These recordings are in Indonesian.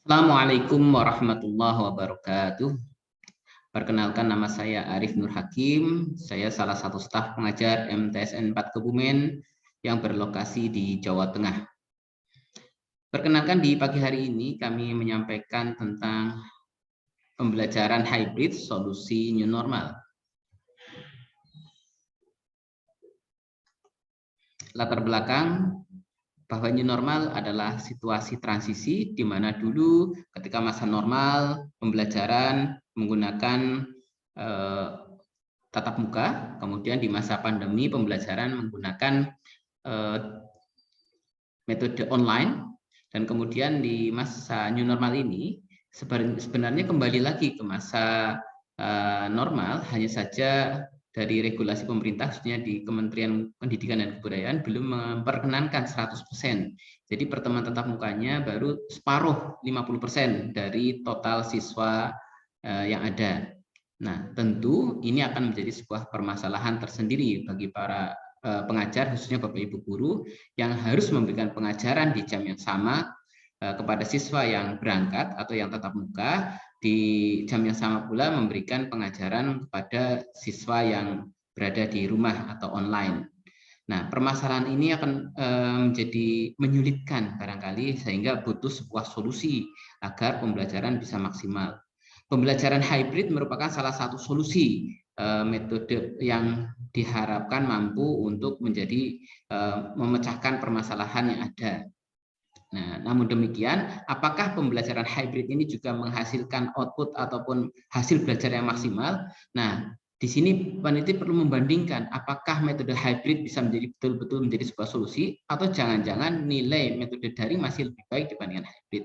Assalamualaikum warahmatullahi wabarakatuh. Perkenalkan, nama saya Arif Nur Hakim. Saya salah satu staf pengajar MTSN 4 Kebumen yang berlokasi di Jawa Tengah. Perkenalkan, di pagi hari ini kami menyampaikan tentang pembelajaran hybrid solusi new normal. Latar belakang bahwa new normal adalah situasi transisi di mana dulu ketika masa normal pembelajaran menggunakan tatap muka, kemudian di masa pandemi pembelajaran menggunakan metode online, dan kemudian di masa new normal ini sebenarnya kembali lagi ke masa normal, hanya saja dari regulasi pemerintah, khususnya di Kementerian Pendidikan dan Kebudayaan, belum memperkenankan 100%. Jadi pertemuan tatap mukanya baru separuh, 50% dari total siswa yang ada. Nah, tentu ini akan menjadi sebuah permasalahan tersendiri bagi para pengajar, khususnya Bapak Ibu guru, yang harus memberikan pengajaran di jam yang sama kepada siswa yang berangkat atau yang tatap muka, di jam yang sama pula memberikan pengajaran kepada siswa yang berada di rumah atau online. Nah, permasalahan ini akan menjadi menyulitkan barangkali, sehingga butuh sebuah solusi agar pembelajaran bisa maksimal. Pembelajaran hybrid merupakan salah satu solusi metode yang diharapkan mampu untuk menjadi memecahkan permasalahan yang ada. Nah, namun demikian, apakah pembelajaran hybrid ini juga menghasilkan output ataupun hasil belajar yang maksimal? Nah, di sini peneliti perlu membandingkan apakah metode hybrid bisa menjadi betul-betul menjadi sebuah solusi, atau jangan-jangan nilai metode daring masih lebih baik dibandingkan hybrid.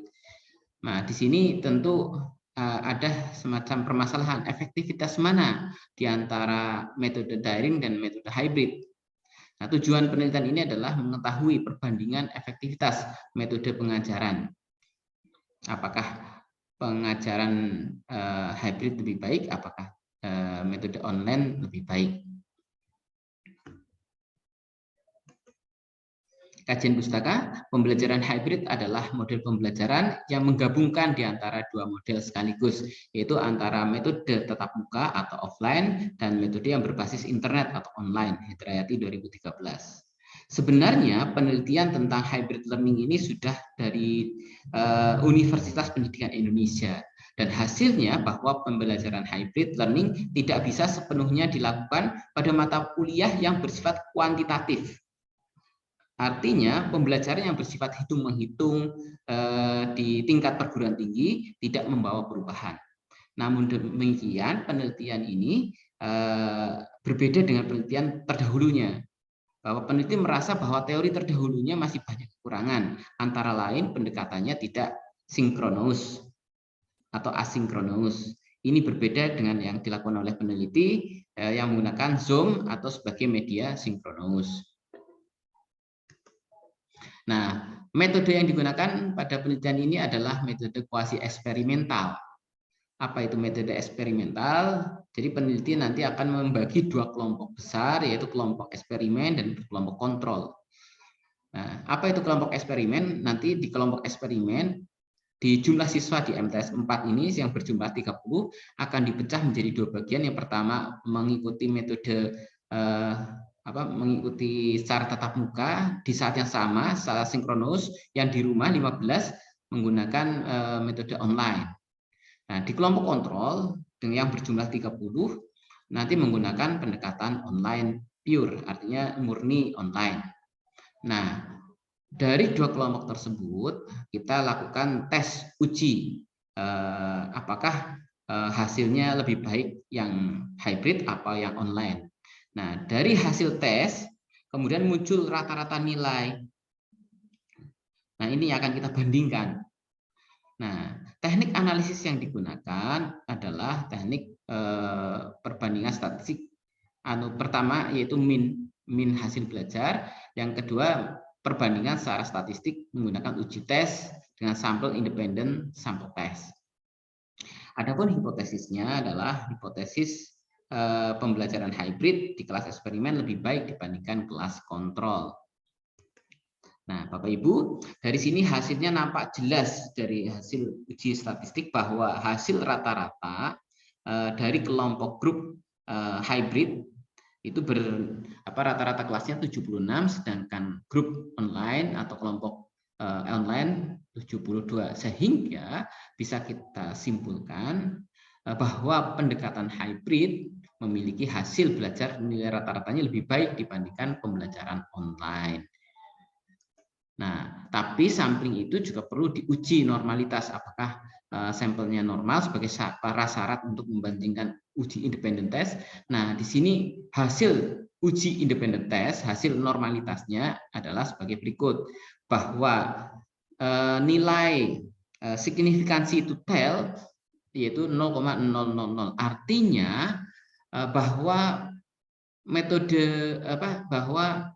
Nah, di sini tentu ada semacam permasalahan efektivitas mana di antara metode daring dan metode hybrid. Nah, tujuan penelitian ini adalah mengetahui perbandingan efektivitas metode pengajaran. Apakah pengajaran hybrid lebih baik, apakah metode online lebih baik. Kajian pustaka, pembelajaran hybrid adalah model pembelajaran yang menggabungkan di antara dua model sekaligus, yaitu antara metode tatap muka atau offline dan metode yang berbasis internet atau online, Hedrayati 2013. Sebenarnya penelitian tentang hybrid learning ini sudah dari Universitas Pendidikan Indonesia, dan hasilnya bahwa pembelajaran hybrid learning tidak bisa sepenuhnya dilakukan pada mata kuliah yang bersifat kuantitatif. Artinya pembelajaran yang bersifat hitung-menghitung di tingkat perguruan tinggi tidak membawa perubahan. Namun demikian, penelitian ini berbeda dengan penelitian terdahulunya, bahwa peneliti merasa bahwa teori terdahulunya masih banyak kekurangan, antara lain pendekatannya tidak sinkronus atau asinkronus. Ini berbeda dengan yang dilakukan oleh peneliti yang menggunakan Zoom atau sebagai media sinkronus. Nah, metode yang digunakan pada penelitian ini adalah metode kuasi eksperimental. Apa itu metode eksperimental? Jadi peneliti nanti akan membagi dua kelompok besar, yaitu kelompok eksperimen dan kelompok kontrol. Nah, apa itu kelompok eksperimen? Nanti di kelompok eksperimen, di jumlah siswa di MTS 4 ini yang berjumlah 30 akan dipecah menjadi dua bagian. Yang pertama mengikuti metode mengikuti secara tatap muka di saat yang sama secara sinkronus, yang di rumah 15 menggunakan metode online. Nah, di kelompok kontrol dengan yang berjumlah 30 nanti menggunakan pendekatan online pure, artinya murni online. Nah, dari dua kelompok tersebut kita lakukan tes uji apakah hasilnya lebih baik yang hybrid atau yang online. Nah, dari hasil tes kemudian muncul rata-rata nilai. Nah, ini akan kita bandingkan. Nah, teknik analisis yang digunakan adalah teknik perbandingan statistik. Pertama yaitu min hasil belajar, yang kedua perbandingan secara statistik menggunakan uji tes dengan sampel independen sampel tes. Adapun hipotesisnya adalah hipotesis pembelajaran hybrid di kelas eksperimen lebih baik dibandingkan kelas kontrol. Nah, Bapak Ibu, dari sini hasilnya nampak jelas dari hasil uji statistik bahwa hasil rata-rata dari kelompok grup hybrid itu rata-rata kelasnya 76, sedangkan grup online atau kelompok online 72, sehingga bisa kita simpulkan bahwa pendekatan hybrid memiliki hasil belajar nilai rata-ratanya lebih baik dibandingkan pembelajaran online. Nah, tapi sampling itu juga perlu diuji normalitas, apakah sampelnya normal sebagai syarat untuk membandingkan uji independen test. Nah, di sini hasil uji independen test, hasil normalitasnya adalah sebagai berikut, bahwa nilai signifikansi to tell yaitu 0,000. Artinya bahwa metode bahwa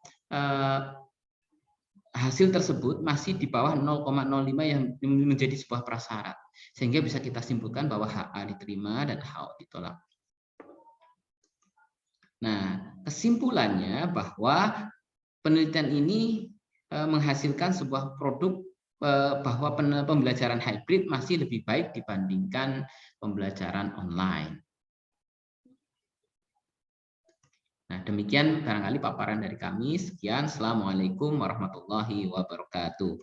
hasil tersebut masih di bawah 0,05 yang menjadi sebuah prasyarat, sehingga bisa kita simpulkan bahwa HA diterima dan HO ditolak. Nah, kesimpulannya bahwa penelitian ini menghasilkan sebuah produk bahwa pembelajaran hybrid masih lebih baik dibandingkan pembelajaran online. Nah, demikian barangkali paparan dari kami. Sekian, Assalamualaikum warahmatullahi wabarakatuh.